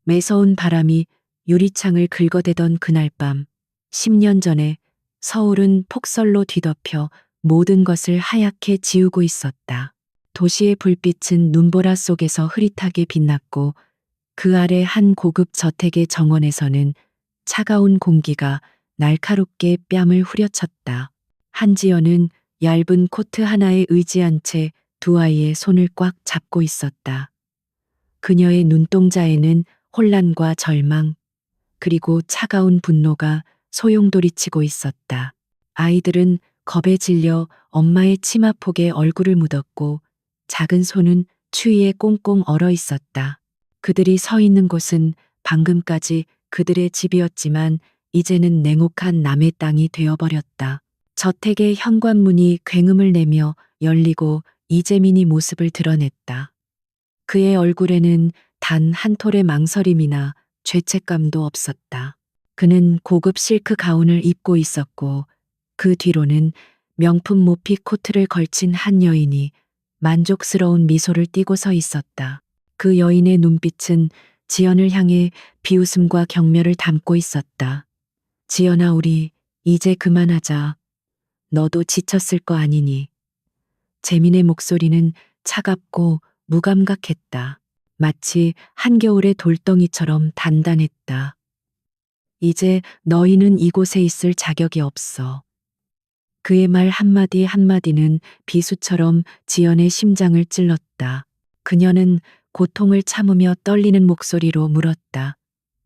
매서운 바람이 유리창을 긁어대던 그날 밤, 10년 전에 서울은 폭설로 뒤덮여 모든 것을 하얗게 지우고 있었다. 도시의 불빛은 눈보라 속에서 흐릿하게 빛났고 그 아래 한 고급 저택의 정원에서는 차가운 공기가 날카롭게 뺨을 후려쳤다. 한지연은 얇은 코트 하나에 의지한 채 두 아이의 손을 꽉 잡고 있었다. 그녀의 눈동자에는 혼란과 절망, 그리고 차가운 분노가 소용돌이치고 있었다. 아이들은 겁에 질려 엄마의 치마폭에 얼굴을 묻었고 작은 손은 추위에 꽁꽁 얼어 있었다. 그들이 서 있는 곳은 방금까지 그들의 집이었지만 이제는 냉혹한 남의 땅이 되어버렸다. 저택의 현관문이 굉음을 내며 열리고 이재민이 모습을 드러냈다. 그의 얼굴에는 단 한 톨의 망설임이나 죄책감도 없었다. 그는 고급 실크 가운을 입고 있었고 그 뒤로는 명품 모피 코트를 걸친 한 여인이 만족스러운 미소를 띠고 서 있었다. 그 여인의 눈빛은 지연을 향해 비웃음과 경멸을 담고 있었다. 지연아, 우리 이제 그만하자. 너도 지쳤을 거 아니니. 재민의 목소리는 차갑고 무감각했다. 마치 한겨울의 돌덩이처럼 단단했다. 이제 너희는 이곳에 있을 자격이 없어. 그의 말 한마디 한마디는 비수처럼 지연의 심장을 찔렀다. 그녀는 고통을 참으며 떨리는 목소리로 물었다.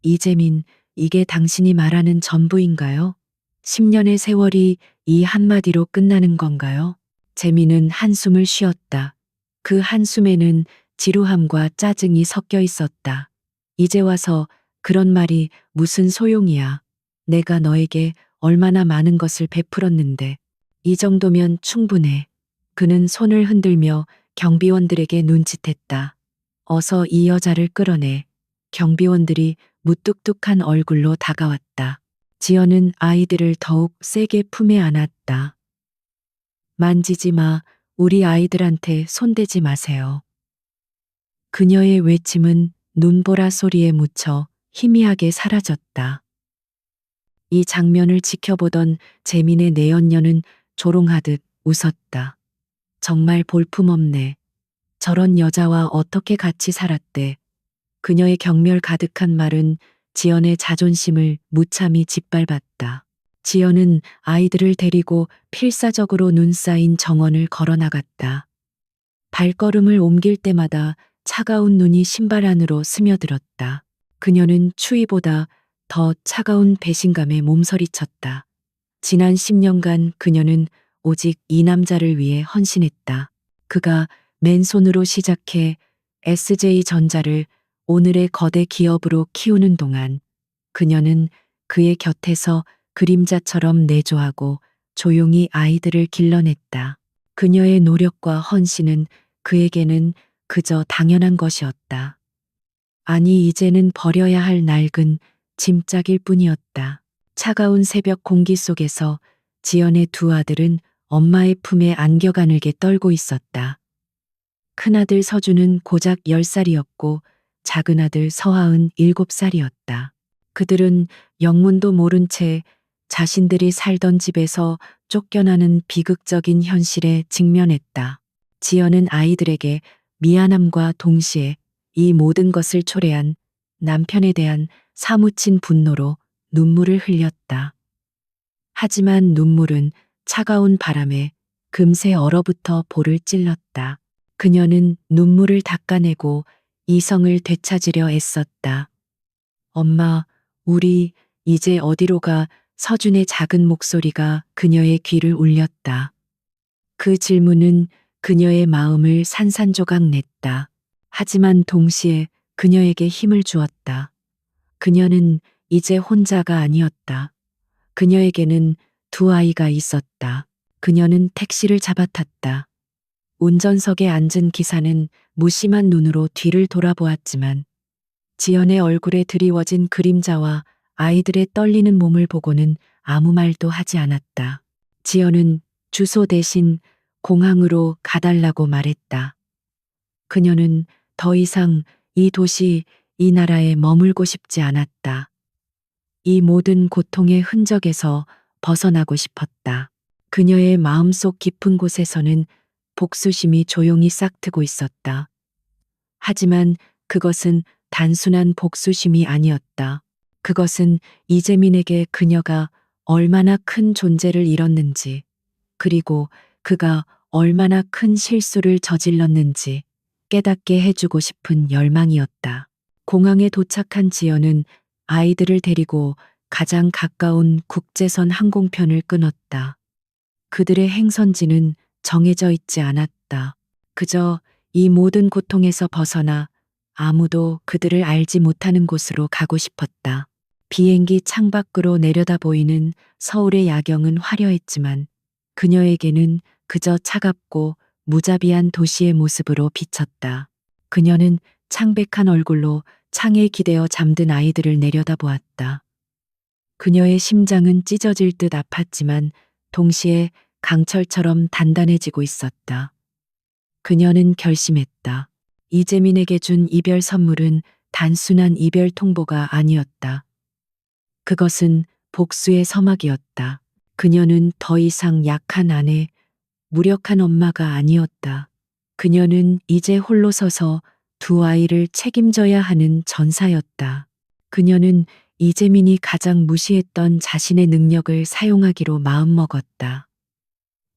이재민, 이게 당신이 말하는 전부인가요? 10년의 세월이 이 한마디로 끝나는 건가요? 재민은 한숨을 쉬었다. 그 한숨에는 지루함과 짜증이 섞여 있었다. 이제 와서 그런 말이 무슨 소용이야. 내가 너에게 얼마나 많은 것을 베풀었는데. 이 정도면 충분해. 그는 손을 흔들며 경비원들에게 눈짓했다. 어서 이 여자를 끌어내. 경비원들이 무뚝뚝한 얼굴로 다가왔다. 지연은 아이들을 더욱 세게 품에 안았다. 만지지 마. 우리 아이들한테 손대지 마세요. 그녀의 외침은 눈보라 소리에 묻혀 희미하게 사라졌다. 이 장면을 지켜보던 재민의 내연녀는 조롱하듯 웃었다. 정말 볼품없네. 저런 여자와 어떻게 같이 살았대. 그녀의 경멸 가득한 말은 지연의 자존심을 무참히 짓밟았다. 지연은 아이들을 데리고 필사적으로 눈 쌓인 정원을 걸어 나갔다. 발걸음을 옮길 때마다 차가운 눈이 신발 안으로 스며들었다. 그녀는 추위보다 더 차가운 배신감에 몸서리쳤다. 지난 10년간 그녀는 오직 이 남자를 위해 헌신했다. 그가 맨손으로 시작해 SJ전자를 오늘의 거대 기업으로 키우는 동안 그녀는 그의 곁에서 그림자처럼 내조하고 조용히 아이들을 길러냈다. 그녀의 노력과 헌신은 그에게는 그저 당연한 것이었다. 아니, 이제는 버려야 할 낡은 짐짝일 뿐이었다. 차가운 새벽 공기 속에서 지연의 두 아들은 엄마의 품에 안겨 가늘게 떨고 있었다. 큰아들 서준은 고작 10살이었고 작은아들 서하은 7살이었다. 그들은 영문도 모른 채 자신들이 살던 집에서 쫓겨나는 비극적인 현실에 직면했다. 지연은 아이들에게 미안함과 동시에 이 모든 것을 초래한 남편에 대한 사무친 분노로 눈물을 흘렸다. 하지만 눈물은 차가운 바람에 금세 얼어붙어 볼을 찔렀다. 그녀는 눈물을 닦아내고 이성을 되찾으려 애썼다. 엄마, 우리 이제 어디로 가? 서준의 작은 목소리가 그녀의 귀를 울렸다. 그 질문은 그녀의 마음을 산산조각 냈다. 하지만 동시에 그녀에게 힘을 주었다. 그녀는 이제 혼자가 아니었다. 그녀에게는 두 아이가 있었다. 그녀는 택시를 잡아탔다. 운전석에 앉은 기사는 무심한 눈으로 뒤를 돌아보았지만 지연의 얼굴에 드리워진 그림자와 아이들의 떨리는 몸을 보고는 아무 말도 하지 않았다. 지연은 주소 대신 공항으로 가달라고 말했다. 그녀는 더 이상 이 도시, 이 나라에 머물고 싶지 않았다. 이 모든 고통의 흔적에서 벗어나고 싶었다. 그녀의 마음속 깊은 곳에서는 복수심이 조용히 싹트고 있었다. 하지만 그것은 단순한 복수심이 아니었다. 그것은 이재민에게 그녀가 얼마나 큰 존재를 잃었는지, 그리고 그가 얼마나 큰 실수를 저질렀는지 깨닫게 해주고 싶은 열망이었다. 공항에 도착한 지연은 아이들을 데리고 가장 가까운 국제선 항공편을 끊었다. 그들의 행선지는 정해져 있지 않았다. 그저 이 모든 고통에서 벗어나 아무도 그들을 알지 못하는 곳으로 가고 싶었다. 비행기 창밖으로 내려다 보이는 서울의 야경은 화려했지만 그녀에게는 그저 차갑고 무자비한 도시의 모습으로 비쳤다. 그녀는 창백한 얼굴로 창에 기대어 잠든 아이들을 내려다보았다. 그녀의 심장은 찢어질 듯 아팠지만 동시에 강철처럼 단단해지고 있었다. 그녀는 결심했다. 이재민에게 준 이별 선물은 단순한 이별 통보가 아니었다. 그것은 복수의 서막이었다. 그녀는 더 이상 약한 아내, 무력한 엄마가 아니었다. 그녀는 이제 홀로 서서 두 아이를 책임져야 하는 전사였다. 그녀는 이재민이 가장 무시했던 자신의 능력을 사용하기로 마음먹었다.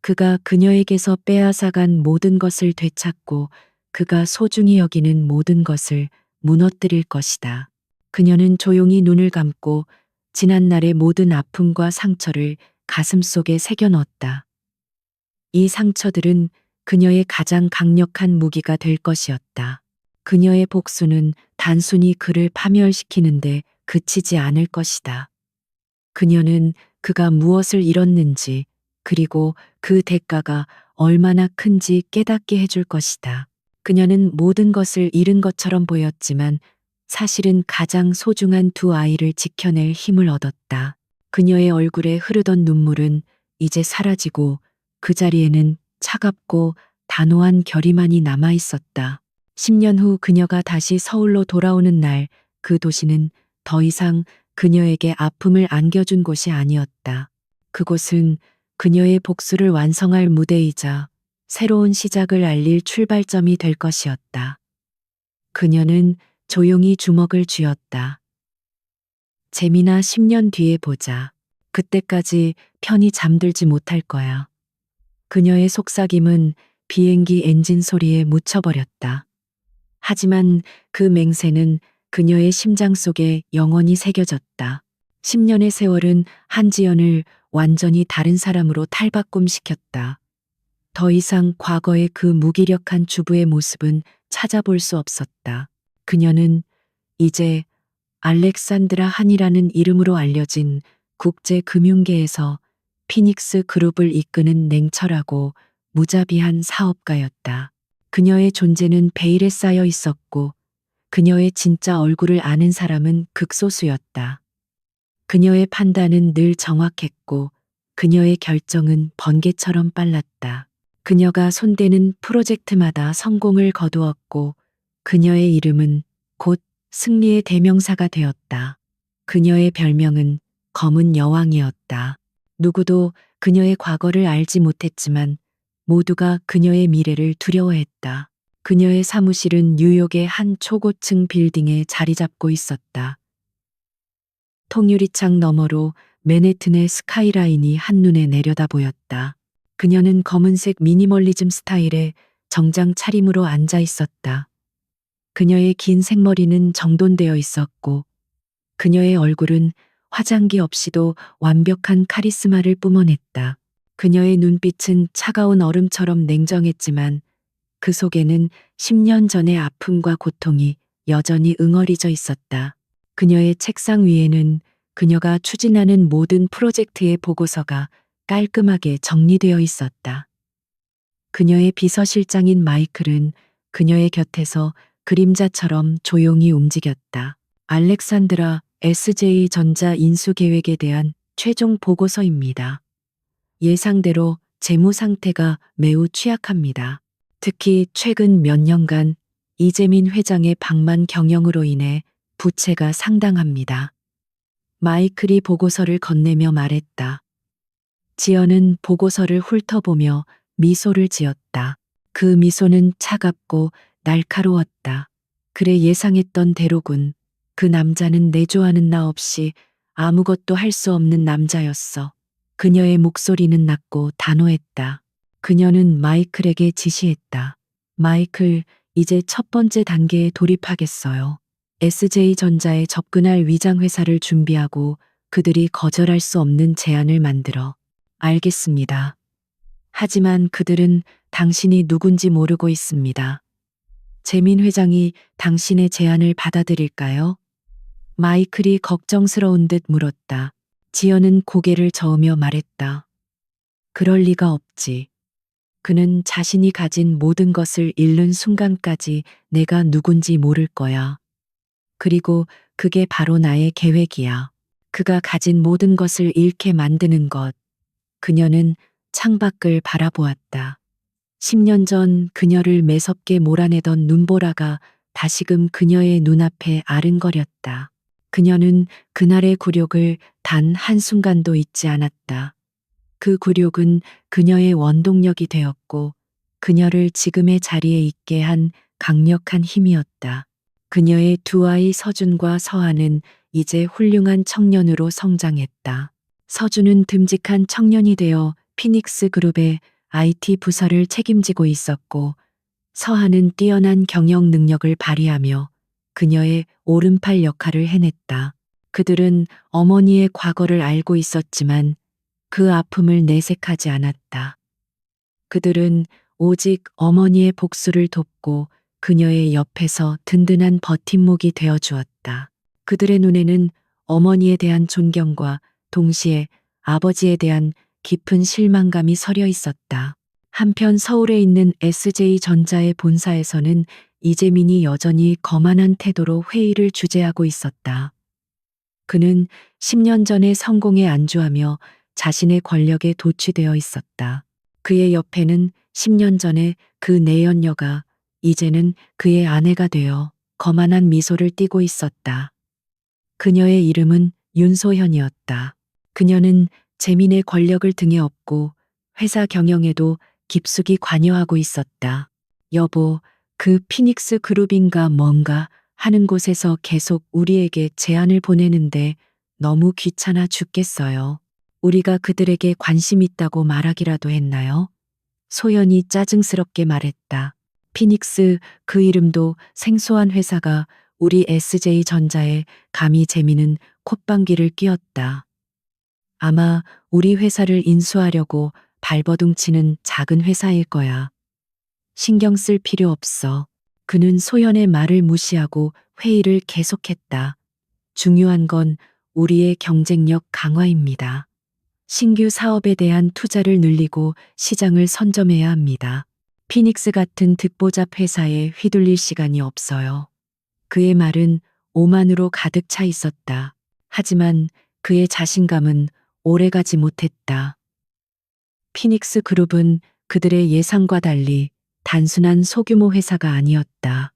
그가 그녀에게서 빼앗아간 모든 것을 되찾고 그가 소중히 여기는 모든 것을 무너뜨릴 것이다. 그녀는 조용히 눈을 감고 지난날의 모든 아픔과 상처를 가슴속에 새겨 넣었다. 이 상처들은 그녀의 가장 강력한 무기가 될 것이었다. 그녀의 복수는 단순히 그를 파멸시키는데 그치지 않을 것이다. 그녀는 그가 무엇을 잃었는지, 그리고 그 대가가 얼마나 큰지 깨닫게 해줄 것이다. 그녀는 모든 것을 잃은 것처럼 보였지만 사실은 가장 소중한 두 아이를 지켜낼 힘을 얻었다. 그녀의 얼굴에 흐르던 눈물은 이제 사라지고 그 자리에는 차갑고 단호한 결의만이 남아 있었다. 10년 후 그녀가 다시 서울로 돌아오는 날, 그 도시는 더 이상 그녀에게 아픔을 안겨준 곳이 아니었다. 그곳은 그녀의 복수를 완성할 무대이자 새로운 시작을 알릴 출발점이 될 것이었다. 그녀는 조용히 주먹을 쥐었다. 재민아, 10년 뒤에 보자. 그때까지 편히 잠들지 못할 거야. 그녀의 속삭임은 비행기 엔진 소리에 묻혀버렸다. 하지만 그 맹세는 그녀의 심장 속에 영원히 새겨졌다. 10년의 세월은 한지연을 완전히 다른 사람으로 탈바꿈시켰다. 더 이상 과거의 그 무기력한 주부의 모습은 찾아볼 수 없었다. 그녀는 이제 알렉산드라 한이라는 이름으로 알려진 국제 금융계에서 피닉스 그룹을 이끄는 냉철하고 무자비한 사업가였다. 그녀의 존재는 베일에 쌓여 있었고 그녀의 진짜 얼굴을 아는 사람은 극소수였다. 그녀의 판단은 늘 정확했고 그녀의 결정은 번개처럼 빨랐다. 그녀가 손대는 프로젝트마다 성공을 거두었고 그녀의 이름은 곧 승리의 대명사가 되었다. 그녀의 별명은 검은 여왕이었다. 누구도 그녀의 과거를 알지 못했지만 모두가 그녀의 미래를 두려워했다. 그녀의 사무실은 뉴욕의 한 초고층 빌딩에 자리 잡고 있었다. 통유리창 너머로 맨해튼의 스카이라인이 한눈에 내려다 보였다. 그녀는 검은색 미니멀리즘 스타일의 정장 차림으로 앉아 있었다. 그녀의 긴 생머리는 정돈되어 있었고 그녀의 얼굴은 화장기 없이도 완벽한 카리스마를 뿜어냈다. 그녀의 눈빛은 차가운 얼음처럼 냉정했지만 그 속에는 10년 전의 아픔과 고통이 여전히 응어리져 있었다. 그녀의 책상 위에는 그녀가 추진하는 모든 프로젝트의 보고서가 깔끔하게 정리되어 있었다. 그녀의 비서실장인 마이클은 그녀의 곁에서 그림자처럼 조용히 움직였다. 알렉산드라 SJ전자 인수 계획에 대한 최종 보고서입니다. 예상대로 재무 상태가 매우 취약합니다. 특히 최근 몇 년간 이재민 회장의 방만 경영으로 인해 부채가 상당합니다. 마이클이 보고서를 건네며 말했다. 지연은 보고서를 훑어보며 미소를 지었다. 그 미소는 차갑고 날카로웠다. 그래, 예상했던 대로군. 그 남자는 내조하는 나 없이 아무것도 할 수 없는 남자였어. 그녀의 목소리는 낮고 단호했다. 그녀는 마이클에게 지시했다. 마이클, 이제 첫 번째 단계에 돌입하겠어요. SJ전자에 접근할 위장회사를 준비하고 그들이 거절할 수 없는 제안을 만들어. 알겠습니다. 하지만 그들은 당신이 누군지 모르고 있습니다. 재민 회장이 당신의 제안을 받아들일까요? 마이클이 걱정스러운 듯 물었다. 지연은 고개를 저으며 말했다. 그럴 리가 없지. 그는 자신이 가진 모든 것을 잃는 순간까지 내가 누군지 모를 거야. 그리고 그게 바로 나의 계획이야. 그가 가진 모든 것을 잃게 만드는 것. 그녀는 창밖을 바라보았다. 10년 전 그녀를 매섭게 몰아내던 눈보라가 다시금 그녀의 눈앞에 아른거렸다. 그녀는 그날의 굴욕을 단 한순간도 잊지 않았다. 그 굴욕은 그녀의 원동력이 되었고 그녀를 지금의 자리에 있게 한 강력한 힘이었다. 그녀의 두 아이 서준과 서한은 이제 훌륭한 청년으로 성장했다. 서준은 듬직한 청년이 되어 피닉스 그룹의 IT 부서를 책임지고 있었고 서한은 뛰어난 경영 능력을 발휘하며 그녀의 오른팔 역할을 해냈다. 그들은 어머니의 과거를 알고 있었지만 그 아픔을 내색하지 않았다. 그들은 오직 어머니의 복수를 돕고 그녀의 옆에서 든든한 버팀목이 되어 주었다. 그들의 눈에는 어머니에 대한 존경과 동시에 아버지에 대한 깊은 실망감이 서려 있었다. 한편 서울에 있는 SJ전자의 본사에서는 이재민이 여전히 거만한 태도로 회의를 주재하고 있었다. 그는 10년 전의 성공에 안주하며 자신의 권력에 도취되어 있었다. 그의 옆에는 10년 전에 그 내연녀가 이제는 그의 아내가 되어 거만한 미소를 띠고 있었다. 그녀의 이름은 윤소현이었다. 그녀는 재민의 권력을 등에 업고 회사 경영에도 깊숙이 관여하고 있었다. 여보, 그 피닉스 그룹인가 뭔가 하는 곳에서 계속 우리에게 제안을 보내는데 너무 귀찮아 죽겠어요. 우리가 그들에게 관심 있다고 말하기라도 했나요? 소연이 짜증스럽게 말했다. 피닉스, 그 이름도 생소한 회사가 우리 SJ전자에 감히 재미는 콧방귀를 뀌었다. 아마 우리 회사를 인수하려고 발버둥 치는 작은 회사일 거야. 신경 쓸 필요 없어. 그는 소연의 말을 무시하고 회의를 계속했다. 중요한 건 우리의 경쟁력 강화입니다. 신규 사업에 대한 투자를 늘리고 시장을 선점해야 합니다. 피닉스 같은 듣보잡 회사에 휘둘릴 시간이 없어요. 그의 말은 오만으로 가득 차 있었다. 하지만 그의 자신감은 오래가지 못했다. 피닉스 그룹은 그들의 예상과 달리 단순한 소규모 회사가 아니었다.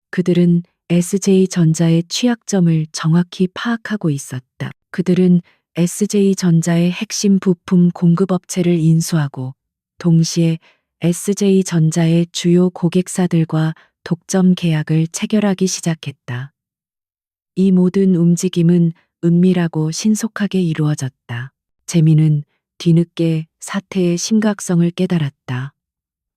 그들은 SJ전자의 취약점을 정확히 파악하고 있었다. 그들은 SJ전자의 핵심 부품 공급업체를 인수하고 동시에 SJ전자의 주요 고객사들과 독점 계약을 체결하기 시작했다. 이 모든 움직임은 은밀하고 신속하게 이루어졌다. 재민은 뒤늦게 사태의 심각성을 깨달았다.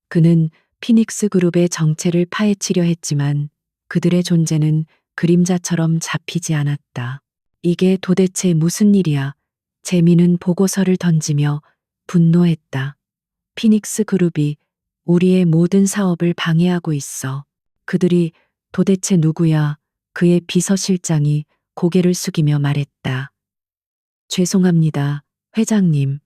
그는 피닉스 그룹의 정체를 파헤치려 했지만 그들의 존재는 그림자처럼 잡히지 않았다. 이게 도대체 무슨 일이야? 재민은 보고서를 던지며 분노했다. 피닉스 그룹이 우리의 모든 사업을 방해하고 있어. 그들이 도대체 누구야? 그의 비서실장이 고개를 숙이며 말했다. 죄송합니다, 회장님.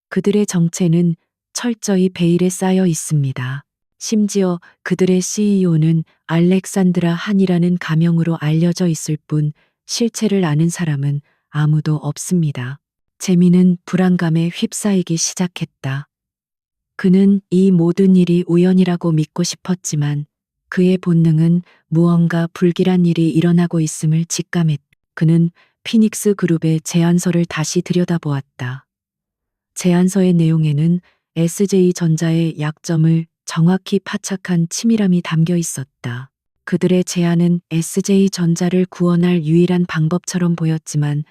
그들의 정체는 철저히 베일에 쌓여 있습니다. 심지어 그들의 CEO는 알렉산드라 한이라는 가명으로 알려져 있을 뿐 실체를 아는 사람은 아무도 없습니다. 재민은 불안감에 휩싸이기 시작했다. 그는 이 모든 일이 우연이라고 믿고 싶었지만 그의 본능은 무언가 불길한 일이 일어나고 있음을 직감했다. 그는 피닉스 그룹의 제안서를 다시 들여다보았다. 제안서의 내용에는 SJ전자의 약점을 정확히 파착한 치밀함이 담겨 있었다. 그들의 제안은 SJ전자를 구원할 유일한 방법처럼 보였지만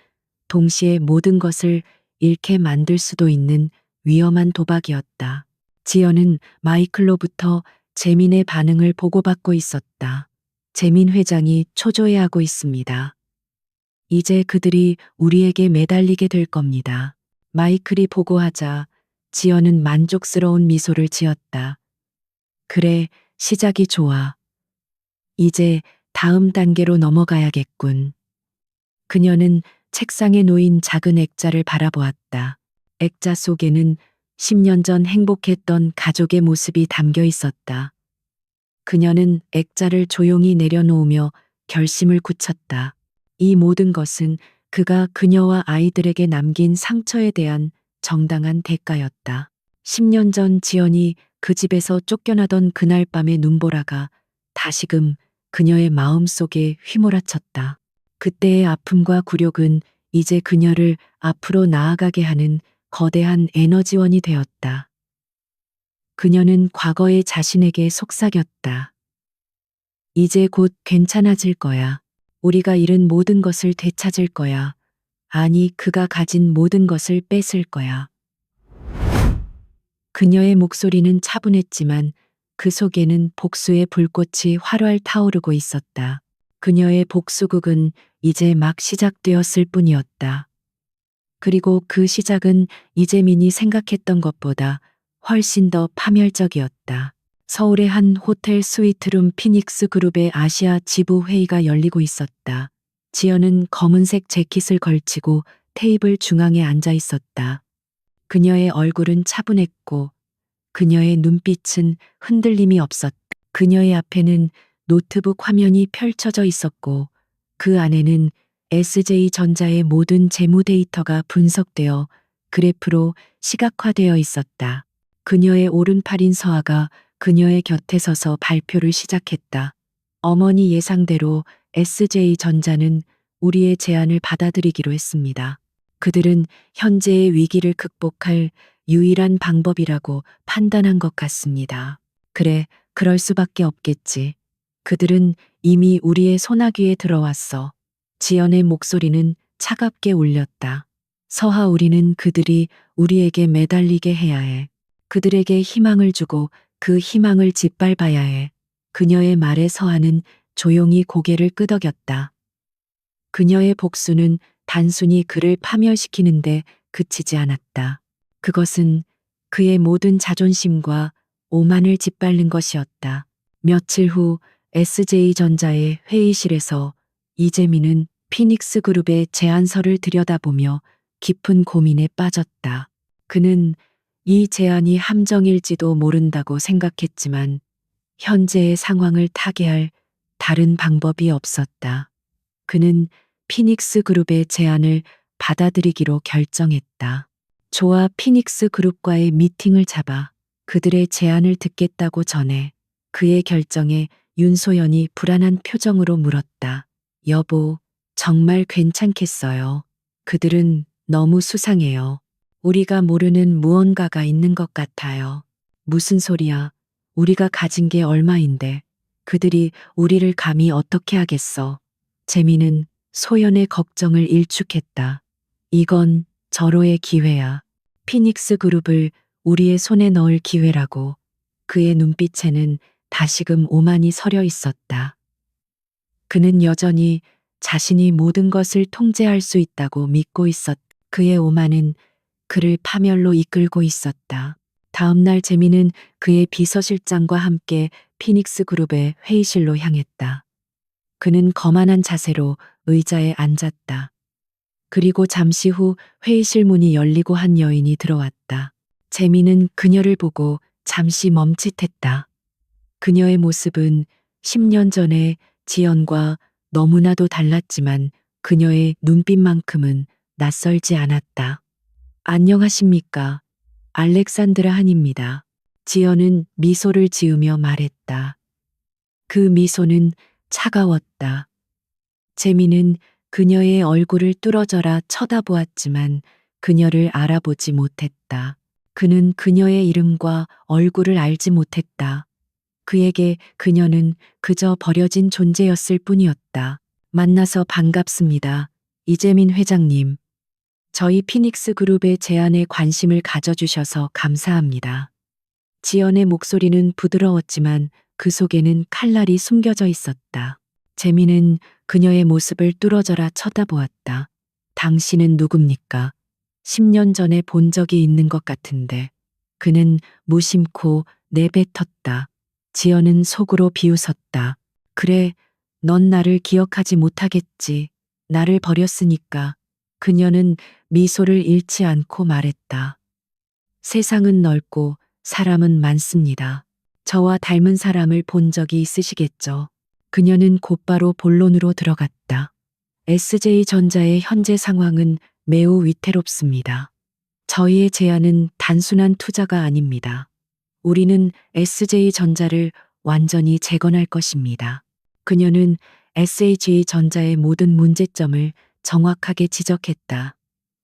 동시에 모든 것을 잃게 만들 수도 있는 위험한 도박이었다. 지연은 마이클로부터 재민의 반응을 보고받고 있었다. 재민 회장이 초조해하고 있습니다. 이제 그들이 우리에게 매달리게 될 겁니다. 마이클이 보고하자 지연은 만족스러운 미소를 지었다. 그래, 시작이 좋아. 이제 다음 단계로 넘어가야겠군. 그녀는 책상에 놓인 작은 액자를 바라보았다. 액자 속에는 10년 전 행복했던 가족의 모습이 담겨 있었다. 그녀는 액자를 조용히 내려놓으며 결심을 굳혔다. 이 모든 것은 그가 그녀와 아이들에게 남긴 상처에 대한 정당한 대가였다. 10년 전 지연이 그 집에서 쫓겨나던 그날 밤의 눈보라가 다시금 그녀의 마음 속에 휘몰아쳤다. 그때의 아픔과 굴욕은 이제 그녀를 앞으로 나아가게 하는 거대한 에너지원이 되었다. 그녀는 과거의 자신에게 속삭였다. 이제 곧 괜찮아질 거야. 우리가 잃은 모든 것을 되찾을 거야. 아니, 그가 가진 모든 것을 뺏을 거야. 그녀의 목소리는 차분했지만 그 속에는 복수의 불꽃이 활활 타오르고 있었다. 그녀의 복수극은 이제 막 시작되었을 뿐이었다. 그리고 그 시작은 이재민이 생각했던 것보다 훨씬 더 파멸적이었다. 서울의 한 호텔 스위트룸 피닉스 그룹의 아시아 지부 회의가 열리고 있었다. 지연은 검은색 재킷을 걸치고 테이블 중앙에 앉아 있었다. 그녀의 얼굴은 차분했고 그녀의 눈빛은 흔들림이 없었다. 그녀의 앞에는 노트북 화면이 펼쳐져 있었고 그 안에는 SJ전자의 모든 재무 데이터가 분석되어 그래프로 시각화되어 있었다. 그녀의 오른팔인 서아가 그녀의 곁에 서서 발표를 시작했다. 어머니 예상대로 SJ전자는 우리의 제안을 받아들이기로 했습니다. 그들은 현재의 위기를 극복할 유일한 방법이라고 판단한 것 같습니다. 그래, 그럴 수밖에 없겠지. 그들은 이미 우리의 소나귀에 들어왔어. 지연의 목소리는 차갑게 울렸다. 서하, 우리는 그들이 우리에게 매달리게 해야 해. 그들에게 희망을 주고 그 희망을 짓밟아야 해. 그녀의 말에 서하는 조용히 고개를 끄덕였다. 그녀의 복수는 단순히 그를 파멸시키는데 그치지 않았다. 그것은 그의 모든 자존심과 오만을 짓밟는 것이었다. 며칠 후 SJ전자의 회의실에서 이재민은 피닉스 그룹의 제안서를 들여다보며 깊은 고민에 빠졌다. 그는 이 제안이 함정일지도 모른다고 생각했지만 현재의 상황을 타개할 다른 방법이 없었다. 그는 피닉스 그룹의 제안을 받아들이기로 결정했다. 좋아, 피닉스 그룹과의 미팅을 잡아 그들의 제안을 듣겠다고 전해 그의 결정에 윤소연이 불안한 표정으로 물었다. 여보, 정말 괜찮겠어요? 그들은 너무 수상해요. 우리가 모르는 무언가가 있는 것 같아요. 무슨 소리야? 우리가 가진 게 얼마인데 그들이 우리를 감히 어떻게 하겠어? 재미는 소연의 걱정을 일축했다. 이건 절호의 기회야. 피닉스 그룹을 우리의 손에 넣을 기회라고. 그의 눈빛에는 다시금 오만이 서려 있었다. 그는 여전히 자신이 모든 것을 통제할 수 있다고 믿고 있었다. 그의 오만은 그를 파멸로 이끌고 있었다. 다음 날 재민은 그의 비서실장과 함께 피닉스 그룹의 회의실로 향했다. 그는 거만한 자세로 의자에 앉았다. 그리고 잠시 후 회의실 문이 열리고 한 여인이 들어왔다. 재민은 그녀를 보고 잠시 멈칫했다. 그녀의 모습은 10년 전의 지연과 너무나도 달랐지만 그녀의 눈빛만큼은 낯설지 않았다. 안녕하십니까. 알렉산드라 한입니다. 지연은 미소를 지으며 말했다. 그 미소는 차가웠다. 재민은 그녀의 얼굴을 뚫어져라 쳐다보았지만 그녀를 알아보지 못했다. 그는 그녀의 이름과 얼굴을 알지 못했다. 그에게 그녀는 그저 버려진 존재였을 뿐이었다. 만나서 반갑습니다. 이재민 회장님. 저희 피닉스 그룹의 제안에 관심을 가져주셔서 감사합니다. 지연의 목소리는 부드러웠지만 그 속에는 칼날이 숨겨져 있었다. 재민은 그녀의 모습을 뚫어져라 쳐다보았다. 당신은 누굽니까? 10년 전에 본 적이 있는 것 같은데. 그는 무심코 내뱉었다. 지연은 속으로 비웃었다. 그래, 넌 나를 기억하지 못하겠지. 나를 버렸으니까. 그녀는 미소를 잃지 않고 말했다. 세상은 넓고 사람은 많습니다. 저와 닮은 사람을 본 적이 있으시겠죠. 그녀는 곧바로 본론으로 들어갔다. SJ전자의 현재 상황은 매우 위태롭습니다. 저희의 제안은 단순한 투자가 아닙니다. 우리는 SJ전자를 완전히 재건할 것입니다. 그녀는 SH전자의 모든 문제점을 정확하게 지적했다.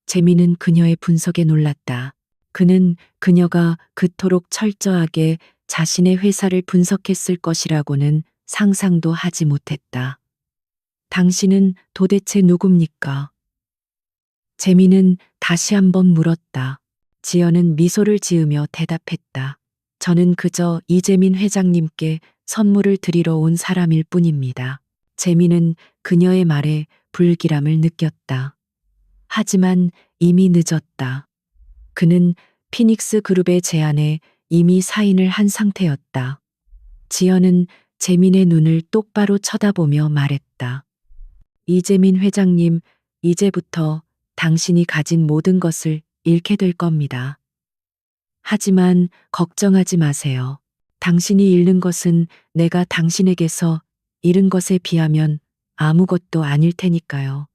재민은 그녀의 분석에 놀랐다. 그는 그녀가 그토록 철저하게 자신의 회사를 분석했을 것이라고는 상상도 하지 못했다. 당신은 도대체 누굽니까? 재민은 다시 한번 물었다. 지연은 미소를 지으며 대답했다. 저는 그저 이재민 회장님께 선물을 드리러 온 사람일 뿐입니다. 재민은 그녀의 말에 불길함을 느꼈다. 하지만 이미 늦었다. 그는 피닉스 그룹의 제안에 이미 사인을 한 상태였다. 지연은 재민의 눈을 똑바로 쳐다보며 말했다. 이재민 회장님, 이제부터 당신이 가진 모든 것을 잃게 될 겁니다. 하지만 걱정하지 마세요. 당신이 잃는 것은 내가 당신에게서 잃은 것에 비하면 아무것도 아닐 테니까요.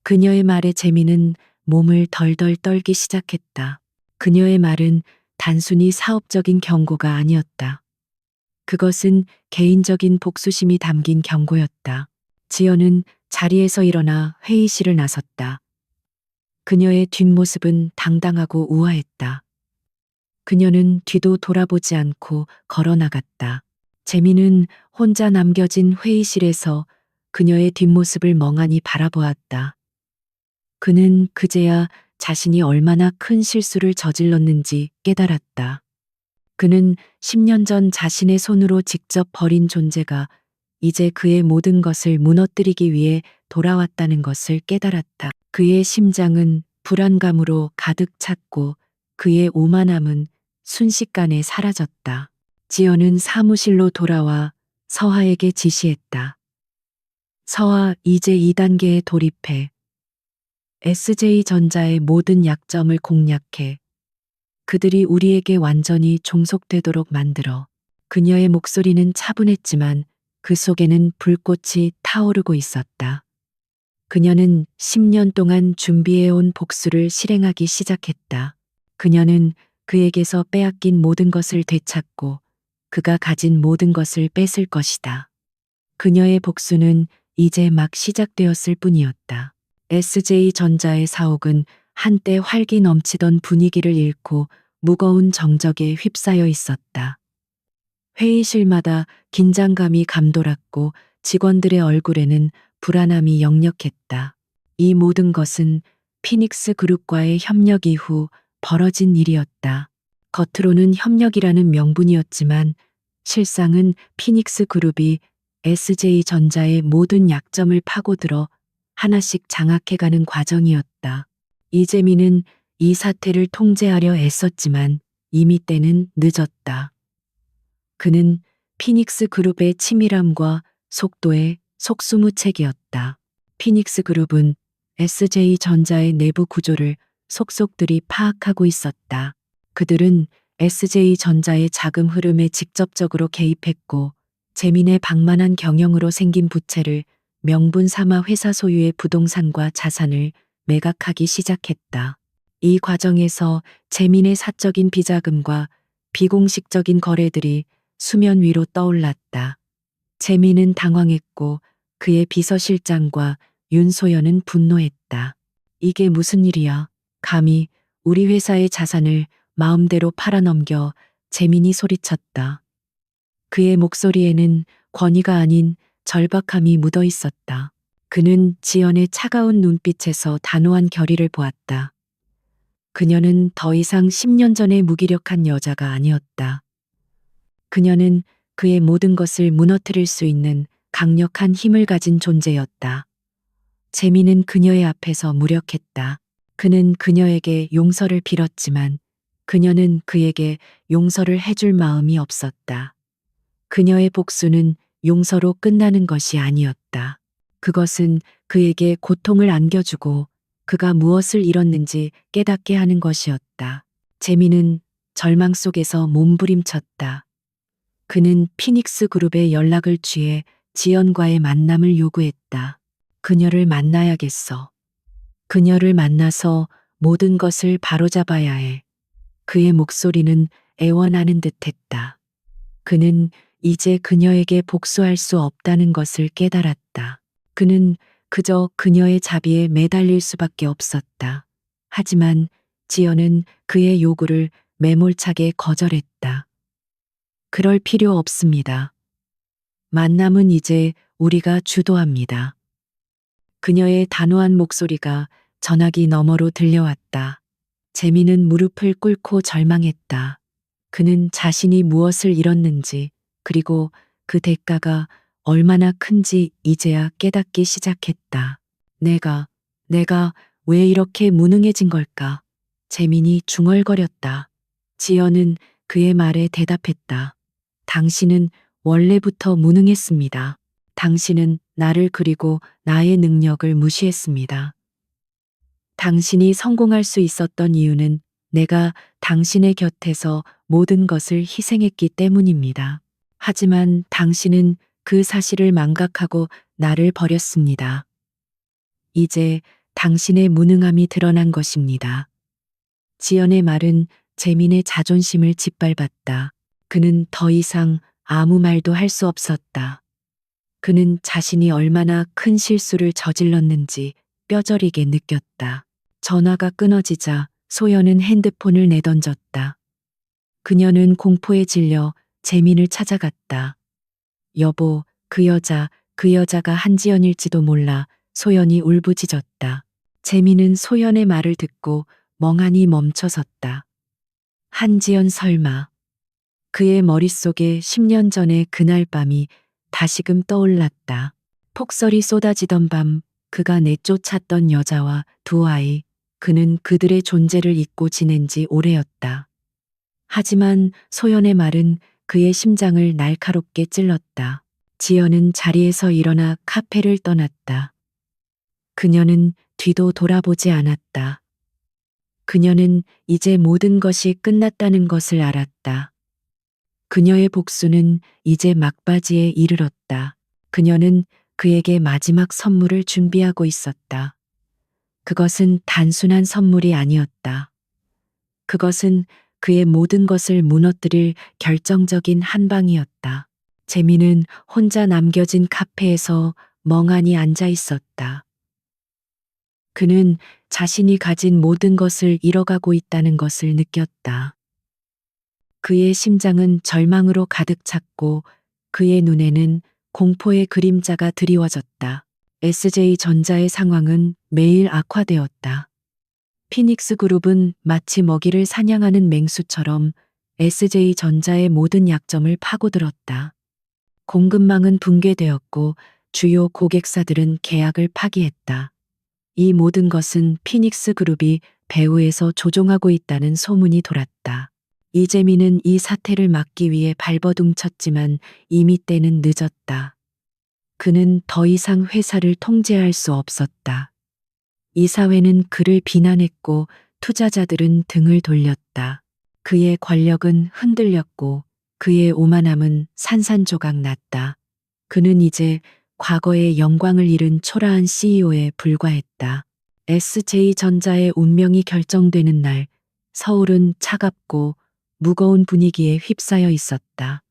그녀의 말에 재민은 몸을 덜덜 떨기 시작했다. 그녀의 말은 단순히 사업적인 경고가 아니었다. 그것은 개인적인 복수심이 담긴 경고였다. 지연은 자리에서 일어나 회의실을 나섰다. 그녀의 뒷모습은 당당하고 우아했다. 그녀는 뒤도 돌아보지 않고 걸어 나갔다. 재민은 혼자 남겨진 회의실에서 그녀의 뒷모습을 멍하니 바라보았다. 그는 그제야 자신이 얼마나 큰 실수를 저질렀는지 깨달았다. 그는 10년 전 자신의 손으로 직접 버린 존재가 이제 그의 모든 것을 무너뜨리기 위해 돌아왔다는 것을 깨달았다. 그의 심장은 불안감으로 가득 찼고 그의 오만함은 순식간에 사라졌다. 지연은 사무실로 돌아와 서하에게 지시했다. 서하, 이제 2단계에 돌입해. SJ전자의 모든 약점을 공략해. 그들이 우리에게 완전히 종속되도록 만들어. 그녀의 목소리는 차분했지만 그 속에는 불꽃이 타오르고 있었다. 그녀는 10년 동안 준비해온 복수를 실행하기 시작했다. 그녀는 그에게서 빼앗긴 모든 것을 되찾고 그가 가진 모든 것을 뺏을 것이다. 그녀의 복수는 이제 막 시작되었을 뿐이었다. SJ전자의 사옥은 한때 활기 넘치던 분위기를 잃고 무거운 정적에 휩싸여 있었다. 회의실마다 긴장감이 감돌았고 직원들의 얼굴에는 불안함이 역력했다. 이 모든 것은 피닉스 그룹과의 협력 이후 벌어진 일이었다. 겉으로는 협력이라는 명분이었지만 실상은 피닉스 그룹이 SJ전자의 모든 약점을 파고들어 하나씩 장악해가는 과정이었다. 이재민은 이 사태를 통제하려 애썼지만 이미 때는 늦었다. 그는 피닉스 그룹의 치밀함과 속도에 속수무책이었다. 피닉스 그룹은 SJ전자의 내부 구조를 속속들이 파악하고 있었다. 그들은 SJ전자의 자금 흐름에 직접적으로 개입했고 재민의 방만한 경영으로 생긴 부채를 명분 삼아 회사 소유의 부동산과 자산을 매각하기 시작했다. 이 과정에서 재민의 사적인 비자금과 비공식적인 거래들이 수면 위로 떠올랐다. 재민은 당황했고 그의 비서실장과 윤소연은 분노했다. 이게 무슨 일이야? 감히 우리 회사의 자산을 마음대로 팔아넘겨. 재민이 소리쳤다. 그의 목소리에는 권위가 아닌 절박함이 묻어 있었다. 그는 지연의 차가운 눈빛에서 단호한 결의를 보았다. 그녀는 더 이상 10년 전의 무기력한 여자가 아니었다. 그녀는 그의 모든 것을 무너뜨릴 수 있는 강력한 힘을 가진 존재였다. 재민은 그녀의 앞에서 무력했다. 그는 그녀에게 용서를 빌었지만 그녀는 그에게 용서를 해줄 마음이 없었다. 그녀의 복수는 용서로 끝나는 것이 아니었다. 그것은 그에게 고통을 안겨주고 그가 무엇을 잃었는지 깨닫게 하는 것이었다. 재민은 절망 속에서 몸부림쳤다. 그는 피닉스 그룹의 연락을 취해 지연과의 만남을 요구했다. 그녀를 만나야겠어. 그녀를 만나서 모든 것을 바로잡아야 해. 그의 목소리는 애원하는 듯했다. 그는 이제 그녀에게 복수할 수 없다는 것을 깨달았다. 그는 그저 그녀의 자비에 매달릴 수밖에 없었다. 하지만 지연은 그의 요구를 매몰차게 거절했다. 그럴 필요 없습니다. 만남은 이제 우리가 주도합니다. 그녀의 단호한 목소리가 전화기 너머로 들려왔다. 재민은 무릎을 꿇고 절망했다. 그는 자신이 무엇을 잃었는지, 그리고 그 대가가 얼마나 큰지 이제야 깨닫기 시작했다. 내가 왜 이렇게 무능해진 걸까? 재민이 중얼거렸다. 지연은 그의 말에 대답했다. 당신은 원래부터 무능했습니다. 당신은 나를 그리고 나의 능력을 무시했습니다. 당신이 성공할 수 있었던 이유는 내가 당신의 곁에서 모든 것을 희생했기 때문입니다. 하지만 당신은 그 사실을 망각하고 나를 버렸습니다. 이제 당신의 무능함이 드러난 것입니다. 지연의 말은 재민의 자존심을 짓밟았다. 그는 더 이상 아무 말도 할 수 없었다. 그는 자신이 얼마나 큰 실수를 저질렀는지 뼈저리게 느꼈다. 전화가 끊어지자 소연은 핸드폰을 내던졌다. 그녀는 공포에 질려 재민을 찾아갔다. 여보, 그 여자가 한지연일지도 몰라. 소연이 울부짖었다. 재민은 소연의 말을 듣고 멍하니 멈춰섰다. 한지연 설마. 그의 머릿속에 10년 전의 그날 밤이 다시금 떠올랐다. 폭설이 쏟아지던 밤, 그가 내쫓았던 여자와 두 아이, 그는 그들의 존재를 잊고 지낸 지 오래였다. 하지만 소연의 말은 그의 심장을 날카롭게 찔렀다. 지연은 자리에서 일어나 카페를 떠났다. 그녀는 뒤도 돌아보지 않았다. 그녀는 이제 모든 것이 끝났다는 것을 알았다. 그녀의 복수는 이제 막바지에 이르렀다. 그녀는 그에게 마지막 선물을 준비하고 있었다. 그것은 단순한 선물이 아니었다. 그것은 그의 모든 것을 무너뜨릴 결정적인 한 방이었다. 재민은 혼자 남겨진 카페에서 멍하니 앉아 있었다. 그는 자신이 가진 모든 것을 잃어가고 있다는 것을 느꼈다. 그의 심장은 절망으로 가득 찼고 그의 눈에는 공포의 그림자가 드리워졌다. SJ전자의 상황은 매일 악화되었다. 피닉스 그룹은 마치 먹이를 사냥하는 맹수처럼 SJ전자의 모든 약점을 파고들었다. 공급망은 붕괴되었고 주요 고객사들은 계약을 파기했다. 이 모든 것은 피닉스 그룹이 배후에서 조종하고 있다는 소문이 돌았다. 이재민은 이 사태를 막기 위해 발버둥 쳤지만 이미 때는 늦었다. 그는 더 이상 회사를 통제할 수 없었다. 이사회는 그를 비난했고 투자자들은 등을 돌렸다. 그의 권력은 흔들렸고 그의 오만함은 산산조각 났다. 그는 이제 과거의 영광을 잃은 초라한 CEO에 불과했다. SJ전자의 운명이 결정되는 날, 서울은 차갑고 무거운 분위기에 휩싸여 있었다.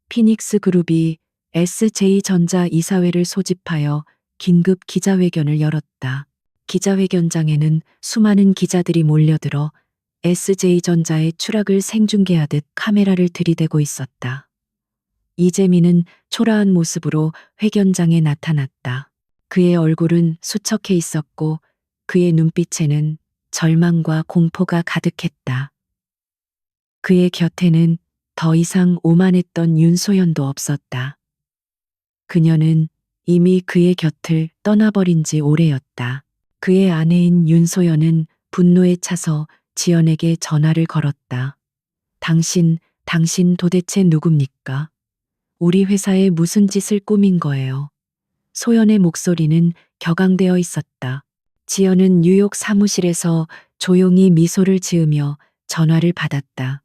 피닉스 그룹이 SJ전자 이사회를 소집하여 긴급 기자회견을 열었다. 기자회견장에는 수많은 기자들이 몰려들어 SJ전자의 추락을 생중계하듯 카메라를 들이대고 있었다. 이재민은 초라한 모습으로 회견장에 나타났다. 그의 얼굴은 수척해 있었고 그의 눈빛에는 절망과 공포가 가득했다. 그의 곁에는 더 이상 오만했던 윤소연도 없었다. 그녀는 이미 그의 곁을 떠나버린 지 오래였다. 그의 아내인 윤소연은 분노에 차서 지연에게 전화를 걸었다. 당신 도대체 누굽니까? 우리 회사에 무슨 짓을 꾸민 거예요? 소연의 목소리는 격앙되어 있었다. 지연은 뉴욕 사무실에서 조용히 미소를 지으며 전화를 받았다.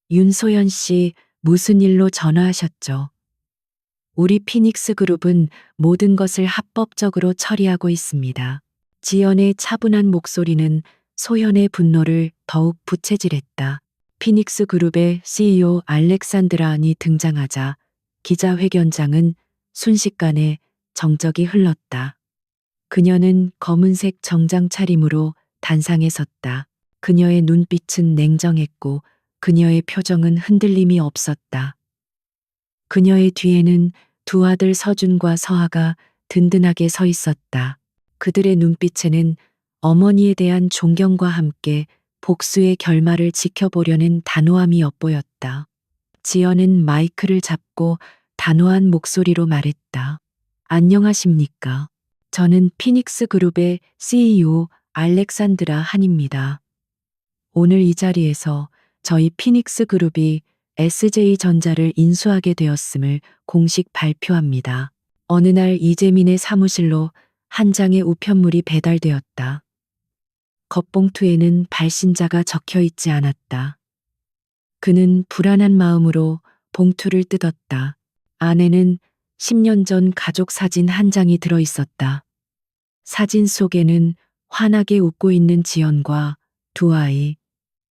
윤소연 씨, 무슨 일로 전화하셨죠? 우리 피닉스 그룹은 모든 것을 합법적으로 처리하고 있습니다. 지연의 차분한 목소리는 소연의 분노를 더욱 부채질했다. 피닉스 그룹의 CEO 알렉산드라안이 등장하자 기자회견장은 순식간에 정적이 흘렀다. 그녀는 검은색 정장 차림으로 단상에 섰다. 그녀의 눈빛은 냉정했고 그녀의 표정은 흔들림이 없었다. 그녀의 뒤에는 두 아들 서준과 서아가 든든하게 서 있었다. 그들의 눈빛에는 어머니에 대한 존경과 함께 복수의 결말을 지켜보려는 단호함이 엿보였다. 지연은 마이크를 잡고 단호한 목소리로 말했다. 안녕하십니까? 저는 피닉스 그룹의 CEO 알렉산드라 한입니다. 오늘 이 자리에서 저희 피닉스 그룹이 SJ전자를 인수하게 되었음을 공식 발표합니다. 어느 날 이재민의 사무실로 한 장의 우편물이 배달되었다. 겉봉투에는 발신자가 적혀 있지 않았다. 그는 불안한 마음으로 봉투를 뜯었다. 안에는 10년 전 가족 사진 한 장이 들어 있었다. 사진 속에는 환하게 웃고 있는 지연과 두 아이,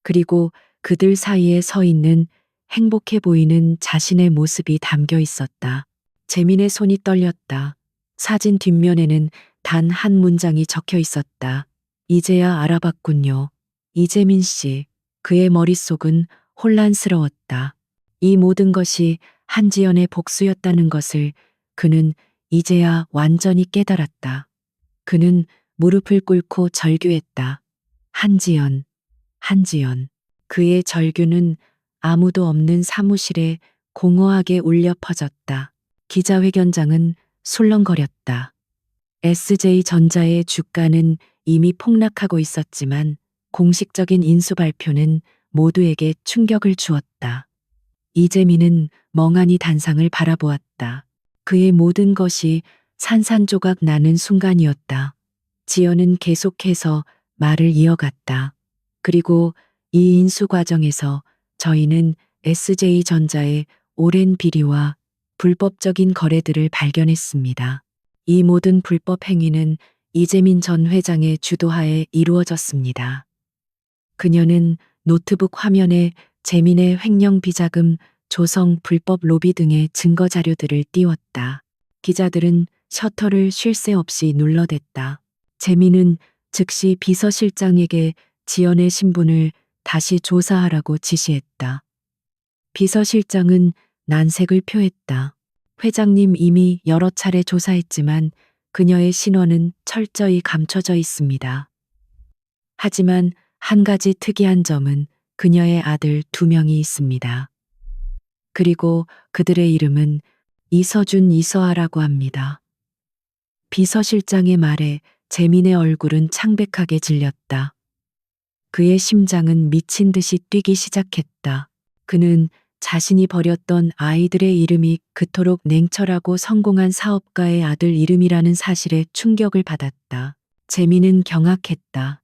그리고 그들 사이에 서 있는 행복해 보이는 자신의 모습이 담겨 있었다. 재민의 손이 떨렸다. 사진 뒷면에는 단 한 문장이 적혀 있었다. 이제야 알아봤군요. 이재민 씨. 그의 머릿속은 혼란스러웠다. 이 모든 것이 한지연의 복수였다는 것을 그는 이제야 완전히 깨달았다. 그는 무릎을 꿇고 절규했다. 한지연, 한지연. 그의 절규는 아무도 없는 사무실에 공허하게 울려 퍼졌다. 기자회견장은 술렁거렸다. SJ전자의 주가는 이미 폭락하고 있었지만 공식적인 인수 발표는 모두에게 충격을 주었다. 이재민은 멍하니 단상을 바라보았다. 그의 모든 것이 산산조각 나는 순간이었다. 지연은 계속해서 말을 이어갔다. 그리고 이 인수 과정에서 저희는 SJ전자의 오랜 비리와 불법적인 거래들을 발견했습니다. 이 모든 불법 행위는 이재민 전 회장의 주도하에 이루어졌습니다. 그녀는 노트북 화면에 재민의 횡령 비자금, 조성 불법 로비 등의 증거 자료들을 띄웠다. 기자들은 셔터를 쉴 새 없이 눌러댔다. 재민은 즉시 비서실장에게 지연의 신분을 다시 조사하라고 지시했다. 비서실장은 난색을 표했다. 회장님 이미 여러 차례 조사했지만 그녀의 신원은 철저히 감춰져 있습니다. 하지만 한 가지 특이한 점은 그녀의 아들 2명이 있습니다. 그리고 그들의 이름은 이서준, 이서아라고 합니다. 비서실장의 말에 재민의 얼굴은 창백하게 질렸다. 그의 심장은 미친 듯이 뛰기 시작했다. 그는 자신이 버렸던 아이들의 이름이 그토록 냉철하고 성공한 사업가의 아들 이름이라는 사실에 충격을 받았다. 재민은 경악했다.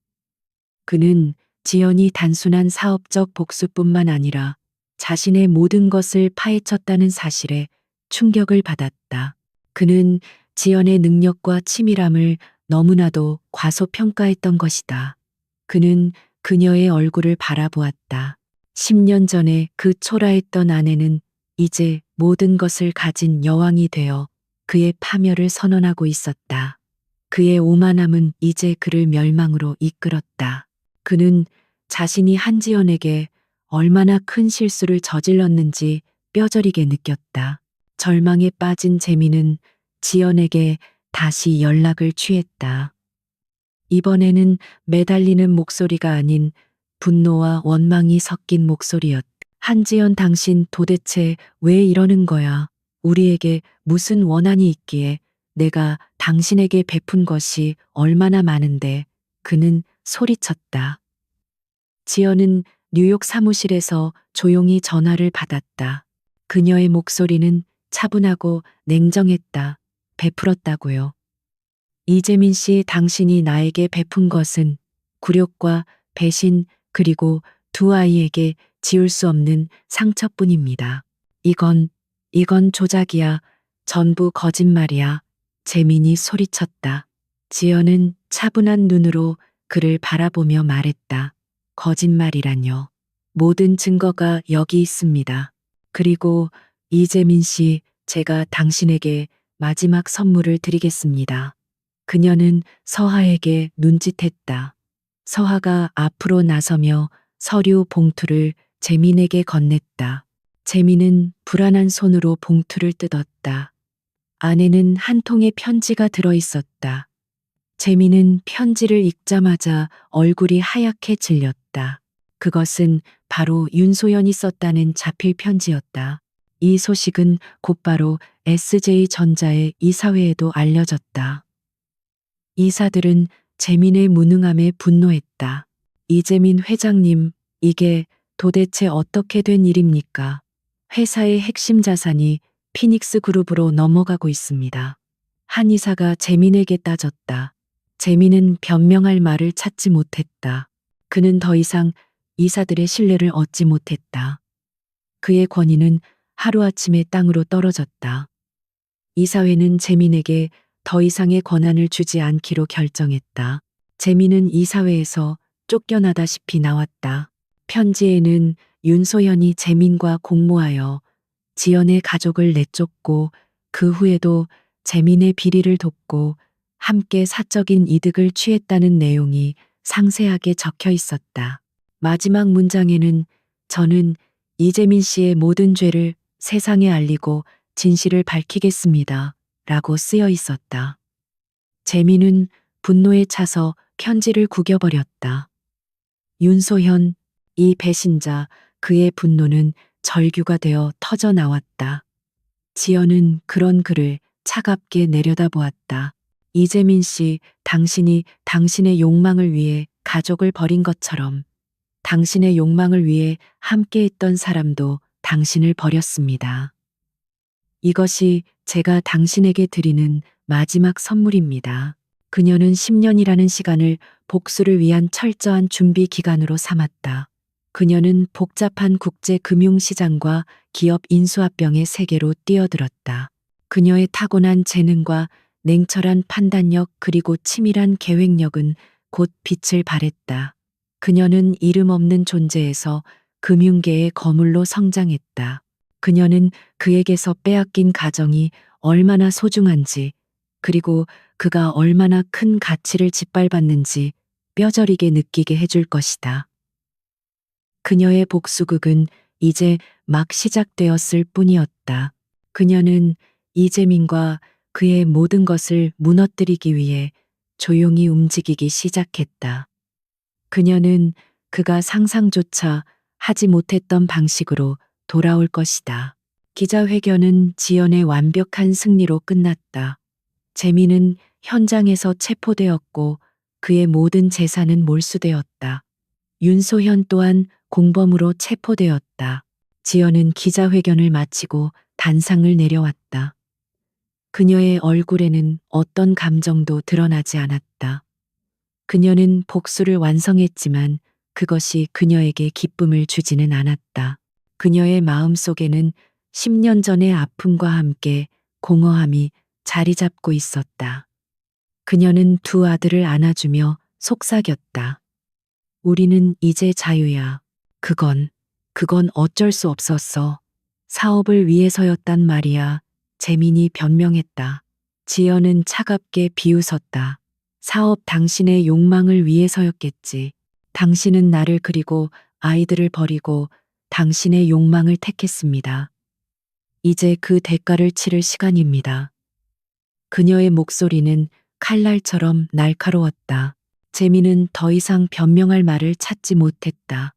그는 지연이 단순한 사업적 복수뿐만 아니라 자신의 모든 것을 파헤쳤다는 사실에 충격을 받았다. 그는 지연의 능력과 치밀함을 너무나도 과소평가했던 것이다. 그는 그녀의 얼굴을 바라보았다. 10년 전에 그 초라했던 아내는 이제 모든 것을 가진 여왕이 되어 그의 파멸을 선언하고 있었다. 그의 오만함은 이제 그를 멸망으로 이끌었다. 그는 자신이 한지연에게 얼마나 큰 실수를 저질렀는지 뼈저리게 느꼈다. 절망에 빠진 재민은 지연에게 다시 연락을 취했다. 이번에는 매달리는 목소리가 아닌 분노와 원망이 섞인 목소리였다. 한지연, 당신 도대체 왜 이러는 거야? 우리에게 무슨 원한이 있기에 내가 당신에게 베푼 것이 얼마나 많은데. 그는 소리쳤다. 지연은 뉴욕 사무실에서 조용히 전화를 받았다. 그녀의 목소리는 차분하고 냉정했다. 베풀었다고요. 이재민 씨, 당신이 나에게 베푼 것은 굴욕과 배신, 그리고 두 아이에게 지울 수 없는 상처뿐입니다. 이건 조작이야. 전부 거짓말이야. 재민이 소리쳤다. 지연은 차분한 눈으로 그를 바라보며 말했다. 거짓말이란요. 모든 증거가 여기 있습니다. 그리고 이재민 씨, 제가 당신에게 마지막 선물을 드리겠습니다. 그녀는 서하에게 눈짓했다. 서하가 앞으로 나서며 서류 봉투를 재민에게 건넸다. 재민은 불안한 손으로 봉투를 뜯었다. 안에는 한 통의 편지가 들어 있었다. 재민은 편지를 읽자마자 얼굴이 하얗게 질렸다. 그것은 바로 윤소연이 썼다는 자필 편지였다. 이 소식은 곧바로 SJ전자의 이사회에도 알려졌다. 이사들은 재민의 무능함에 분노했다. 이재민 회장님, 이게 도대체 어떻게 된 일입니까? 회사의 핵심 자산이 피닉스 그룹으로 넘어가고 있습니다. 한 이사가 재민에게 따졌다. 재민은 변명할 말을 찾지 못했다. 그는 더 이상 이사들의 신뢰를 얻지 못했다. 그의 권위는 하루아침에 땅으로 떨어졌다. 이사회는 재민에게 더 이상의 권한을 주지 않기로 결정했다. 재민은 이사회에서 쫓겨나다시피 나왔다. 편지에는 윤소연이 재민과 공모하여 지연의 가족을 내쫓고 그 후에도 재민의 비리를 돕고 함께 사적인 이득을 취했다는 내용이 상세하게 적혀 있었다. 마지막 문장에는 저는 이재민 씨의 모든 죄를 세상에 알리고 진실을 밝히겠습니다. 라고 쓰여 있었다. 재민은 분노에 차서 편지를 구겨버렸다. 윤소현, 이 배신자, 그의 분노는 절규가 되어 터져 나왔다. 지연은 그런 그를 차갑게 내려다보았다. 이재민 씨, 당신이 당신의 욕망을 위해 가족을 버린 것처럼 당신의 욕망을 위해 함께했던 사람도 당신을 버렸습니다. 이것이 제가 당신에게 드리는 마지막 선물입니다. 그녀는 10년이라는 시간을 복수를 위한 철저한 준비 기간으로 삼았다. 그녀는 복잡한 국제 금융시장과 기업 인수합병의 세계로 뛰어들었다. 그녀의 타고난 재능과 냉철한 판단력 그리고 치밀한 계획력은 곧 빛을 발했다. 그녀는 이름 없는 존재에서 금융계의 거물로 성장했다. 그녀는 그에게서 빼앗긴 가정이 얼마나 소중한지, 그리고 그가 얼마나 큰 가치를 짓밟았는지 뼈저리게 느끼게 해줄 것이다. 그녀의 복수극은 이제 막 시작되었을 뿐이었다. 그녀는 이재민과 그의 모든 것을 무너뜨리기 위해 조용히 움직이기 시작했다. 그녀는 그가 상상조차 하지 못했던 방식으로 돌아올 것이다. 기자회견은 지연의 완벽한 승리로 끝났다. 재민은 현장에서 체포되었고 그의 모든 재산은 몰수되었다. 윤소현 또한 공범으로 체포되었다. 지연은 기자회견을 마치고 단상을 내려왔다. 그녀의 얼굴에는 어떤 감정도 드러나지 않았다. 그녀는 복수를 완성했지만 그것이 그녀에게 기쁨을 주지는 않았다. 그녀의 마음 속에는 10년 전의 아픔과 함께 공허함이 자리 잡고 있었다. 그녀는 두 아들을 안아주며 속삭였다. 우리는 이제 자유야. 그건 어쩔 수 없었어. 사업을 위해서였단 말이야. 재민이 변명했다. 지연은 차갑게 비웃었다. 사업 당신의 욕망을 위해서였겠지. 당신은 나를 그리고 아이들을 버리고 당신의 욕망을 택했습니다. 이제 그 대가를 치를 시간입니다. 그녀의 목소리는 칼날처럼 날카로웠다. 재민은 더 이상 변명할 말을 찾지 못했다.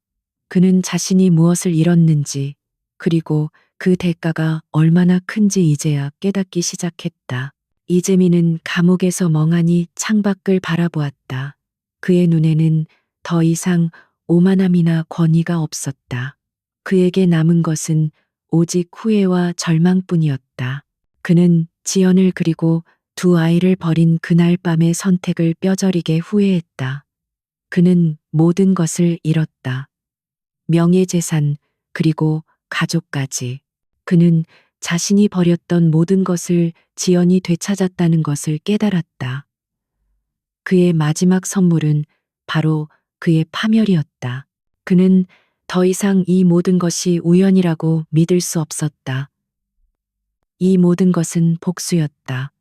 그는 자신이 무엇을 잃었는지, 그리고 그 대가가 얼마나 큰지 이제야 깨닫기 시작했다. 이재민은 감옥에서 멍하니 창밖을 바라보았다. 그의 눈에는 더 이상 오만함이나 권위가 없었다. 그에게 남은 것은 오직 후회와 절망뿐이었다. 그는 지연을 그리고 두 아이를 버린 그날 밤의 선택을 뼈저리게 후회했다. 그는 모든 것을 잃었다. 명예재산, 그리고 가족까지. 그는 자신이 버렸던 모든 것을 지연이 되찾았다는 것을 깨달았다. 그의 마지막 선물은 바로 그의 파멸이었다. 그는 더 이상 이 모든 것이 우연이라고 믿을 수 없었다. 이 모든 것은 복수였다.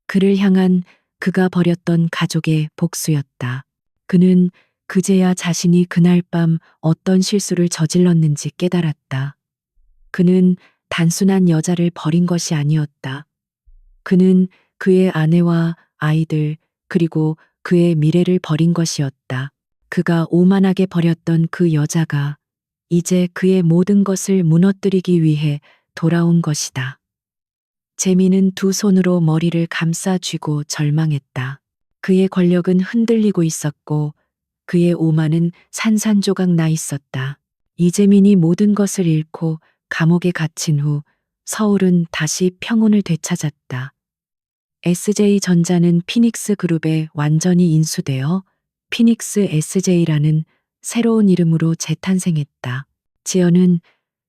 그를 향한 그가 버렸던 가족의 복수였다. 그는 그제야 자신이 그날 밤 어떤 실수를 저질렀는지 깨달았다. 그는 단순한 여자를 버린 것이 아니었다. 그는 그의 아내와 아이들, 그리고 그의 미래를 버린 것이었다. 그가 오만하게 버렸던 그 여자가 이제 그의 모든 것을 무너뜨리기 위해 돌아온 것이다. 재민은 두 손으로 머리를 감싸 쥐고 절망했다. 그의 권력은 흔들리고 있었고 그의 오만은 산산조각 나 있었다. 이재민이 모든 것을 잃고 감옥에 갇힌 후 서울은 다시 평온을 되찾았다. SJ전자는 피닉스 그룹에 완전히 인수되어 피닉스 SJ라는 새로운 이름으로 재탄생했다. 지연은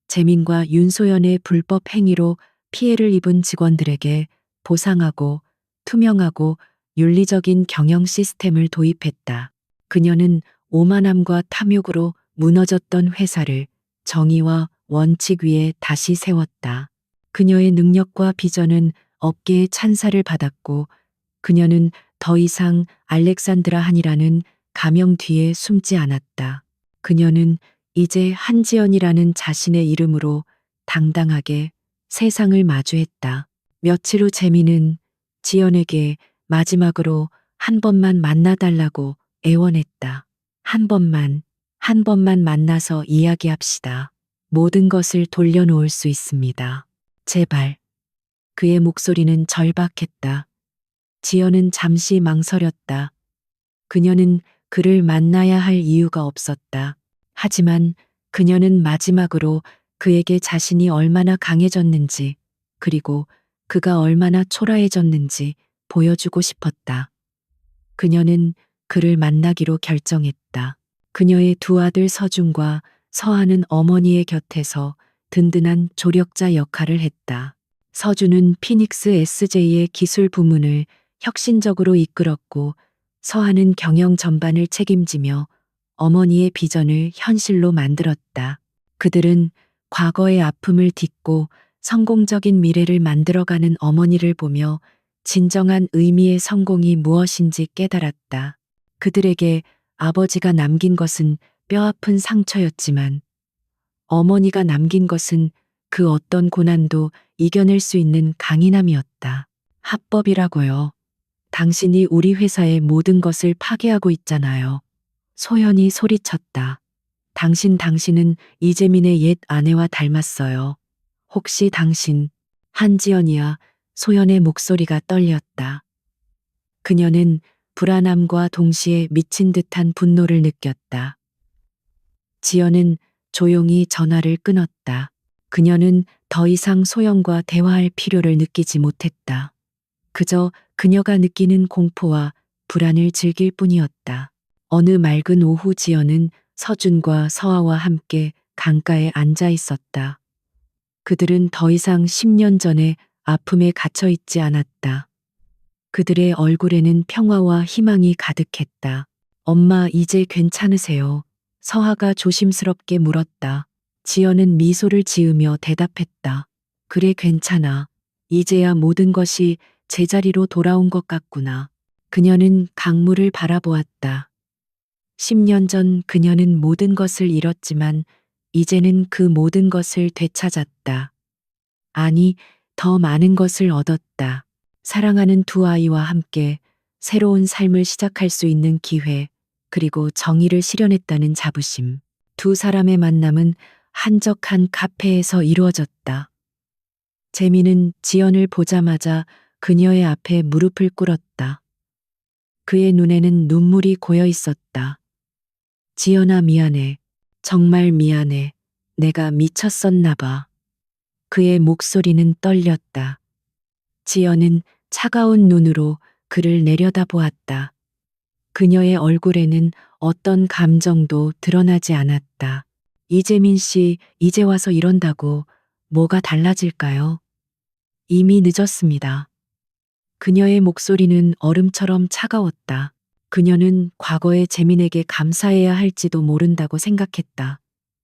재민과 윤소연의 불법 행위로 피해를 입은 직원들에게 보상하고 투명하고 윤리적인 경영 시스템을 도입했다. 그녀는 오만함과 탐욕으로 무너졌던 회사를 정의와 원칙 위에 다시 세웠다. 그녀의 능력과 비전은 업계의 찬사를 받았고 그녀는 더 이상 알렉산드라 한이라는 가명 뒤에 숨지 않았다. 그녀는 이제 한지연이라는 자신의 이름으로 당당하게 세상을 마주했다. 며칠 후 재민은 지연에게 마지막으로 한 번만 만나달라고 애원했다. 한 번만 만나서 이야기합시다. 모든 것을 돌려놓을 수 있습니다. 제발. 그의 목소리는 절박했다. 지연은 잠시 망설였다. 그녀는 그를 만나야 할 이유가 없었다. 하지만 그녀는 마지막으로 그에게 자신이 얼마나 강해졌는지, 그리고 그가 얼마나 초라해졌는지 보여주고 싶었다. 그녀는 그를 만나기로 결정했다. 그녀의 두 아들 서준과 서하는 어머니의 곁에서 든든한 조력자 역할을 했다. 서준은 피닉스 SJ의 기술 부문을 혁신적으로 이끌었고 서하는 경영 전반을 책임지며 어머니의 비전을 현실로 만들었다. 그들은 과거의 아픔을 딛고 성공적인 미래를 만들어가는 어머니를 보며 진정한 의미의 성공이 무엇인지 깨달았다. 그들에게 아버지가 남긴 것은 뼈아픈 상처였지만 어머니가 남긴 것은 그 어떤 고난도 이겨낼 수 있는 강인함이었다. 합법이라고요. 당신이 우리 회사의 모든 것을 파괴하고 있잖아요. 소연이 소리쳤다. 당신은 이재민의 옛 아내와 닮았어요. 혹시 당신, 한지연이야. 소연의 목소리가 떨렸다. 그녀는 불안함과 동시에 미친 듯한 분노를 느꼈다. 지연은 조용히 전화를 끊었다. 그녀는 더 이상 소연과 대화할 필요를 느끼지 못했다. 그저 그녀가 느끼는 공포와 불안을 즐길 뿐이었다. 어느 맑은 오후 지연은 서준과 서아와 함께 강가에 앉아 있었다. 그들은 더 이상 10년 전의 아픔에 갇혀 있지 않았다. 그들의 얼굴에는 평화와 희망이 가득했다. 엄마, 이제 괜찮으세요? 서하가 조심스럽게 물었다. 지연은 미소를 지으며 대답했다. 그래, 괜찮아. 이제야 모든 것이 제자리로 돌아온 것 같구나. 그녀는 강물을 바라보았다. 10년 전 그녀는 모든 것을 잃었지만 이제는 그 모든 것을 되찾았다. 아니, 더 많은 것을 얻었다. 사랑하는 두 아이와 함께 새로운 삶을 시작할 수 있는 기회, 그리고 정의를 실현했다는 자부심. 두 사람의 만남은 한적한 카페에서 이루어졌다. 재민은 지연을 보자마자 그녀의 앞에 무릎을 꿇었다. 그의 눈에는 눈물이 고여 있었다. 지연아, 미안해. 정말 미안해. 내가 미쳤었나 봐. 그의 목소리는 떨렸다. 지연은 차가운 눈으로 그를 내려다보았다. 그녀의 얼굴에는 어떤 감정도 드러나지 않았다. 이재민 씨, 이제 와서 이런다고 뭐가 달라질까요? 이미 늦었습니다. 그녀의 목소리는 얼음처럼 차가웠다. 그녀는 과거의 재민에게 감사해야 할지도 모른다고 생각했다.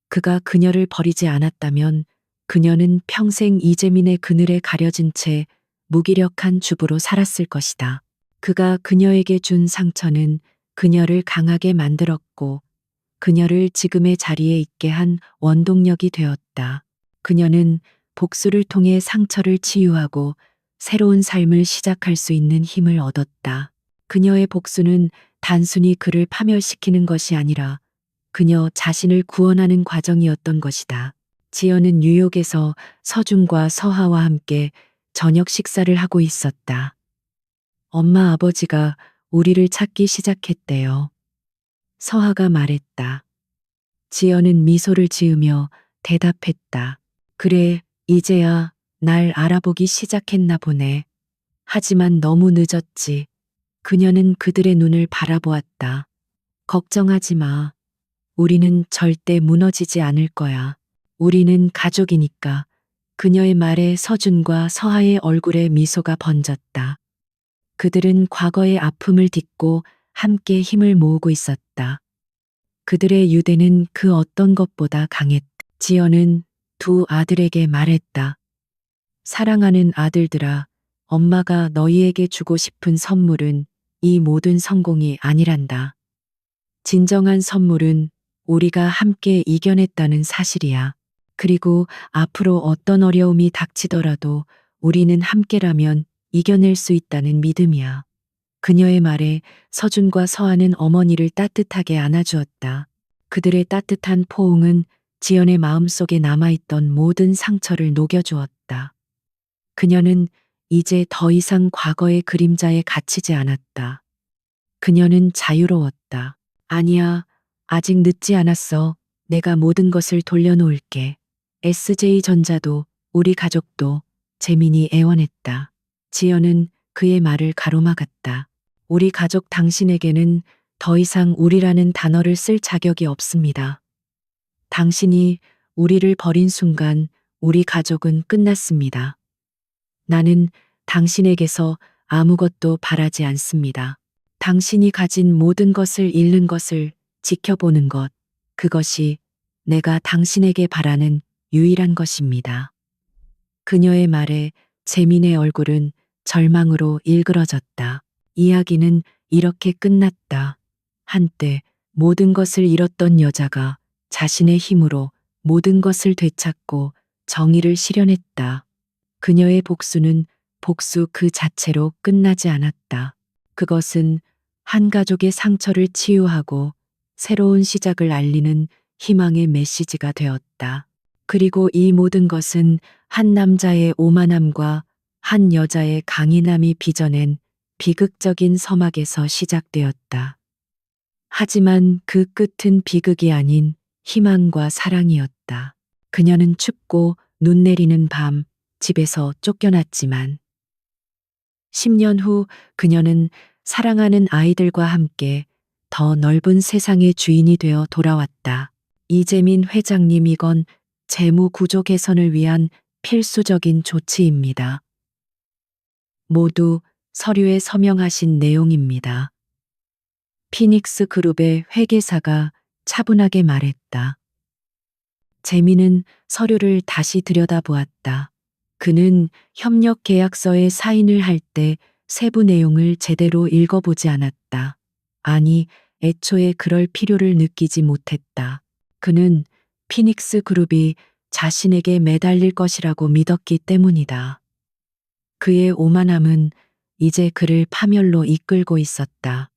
그가 그녀를 버리지 않았다면 그녀는 평생 이재민의 그늘에 가려진 채 무기력한 주부로 살았을 것이다. 그가 그녀에게 준 상처는 그녀를 강하게 만들었고 그녀를 지금의 자리에 있게 한 원동력이 되었다. 그녀는 복수를 통해 상처를 치유하고 새로운 삶을 시작할 수 있는 힘을 얻었다. 그녀의 복수는 단순히 그를 파멸시키는 것이 아니라 그녀 자신을 구원하는 과정이었던 것이다. 지연은 뉴욕에서 서준과 서하와 함께 저녁 식사를 하고 있었다. 엄마, 아버지가 우리를 찾기 시작했대요. 서하가 말했다. 지연은 미소를 지으며 대답했다. 그래, 이제야 날 알아보기 시작했나 보네. 하지만 너무 늦었지. 그녀는 그들의 눈을 바라보았다. 걱정하지 마. 우리는 절대 무너지지 않을 거야. 우리는 가족이니까. 그녀의 말에 서준과 서하의 얼굴에 미소가 번졌다. 그들은 과거의 아픔을 딛고 함께 힘을 모으고 있었다. 그들의 유대는 그 어떤 것보다 강했다. 지연은 두 아들에게 말했다. 사랑하는 아들들아, 엄마가 너희에게 주고 싶은 선물은 이 모든 성공이 아니란다. 진정한 선물은 우리가 함께 이겨냈다는 사실이야. 그리고 앞으로 어떤 어려움이 닥치더라도 우리는 함께라면 이겨낼 수 있다는 믿음이야. 그녀의 말에 서준과 서하는 어머니를 따뜻하게 안아주었다. 그들의 따뜻한 포옹은 지연의 마음속에 남아있던 모든 상처를 녹여주었다. 그녀는 이제 더 이상 과거의 그림자에 갇히지 않았다. 그녀는 자유로웠다. 아니야, 아직 늦지 않았어. 내가 모든 것을 돌려놓을게. SJ전자도 우리 가족도 재민이 애원했다. 지연은 그의 말을 가로막았다. 우리 가족 당신에게는 더 이상 우리라는 단어를 쓸 자격이 없습니다. 당신이 우리를 버린 순간 우리 가족은 끝났습니다. 나는 당신에게서 아무것도 바라지 않습니다. 당신이 가진 모든 것을 잃는 것을 지켜보는 것, 그것이 내가 당신에게 바라는 유일한 것입니다. 그녀의 말에 재민의 얼굴은 절망으로 일그러졌다. 이야기는 이렇게 끝났다. 한때 모든 것을 잃었던 여자가 자신의 힘으로 모든 것을 되찾고 정의를 실현했다. 그녀의 복수는 복수 그 자체로 끝나지 않았다. 그것은 한 가족의 상처를 치유하고 새로운 시작을 알리는 희망의 메시지가 되었다. 그리고 이 모든 것은 한 남자의 오만함과 한 여자의 강인함이 빚어낸 비극적인 서막에서 시작되었다. 하지만 그 끝은 비극이 아닌 희망과 사랑이었다. 그녀는 춥고 눈 내리는 밤 집에서 쫓겨났지만 10년 후 그녀는 사랑하는 아이들과 함께 더 넓은 세상의 주인이 되어 돌아왔다. 이재민 회장님, 이건 재무 구조 개선을 위한 필수적인 조치입니다. 모두 서류에 서명하신 내용입니다. 피닉스 그룹의 회계사가 차분하게 말했다. 재민은 서류를 다시 들여다보았다. 그는 협력 계약서에 사인을 할 때 세부 내용을 제대로 읽어보지 않았다. 아니, 애초에 그럴 필요를 느끼지 못했다. 그는 피닉스 그룹이 자신에게 매달릴 것이라고 믿었기 때문이다. 그의 오만함은 이제 그를 파멸로 이끌고 있었다.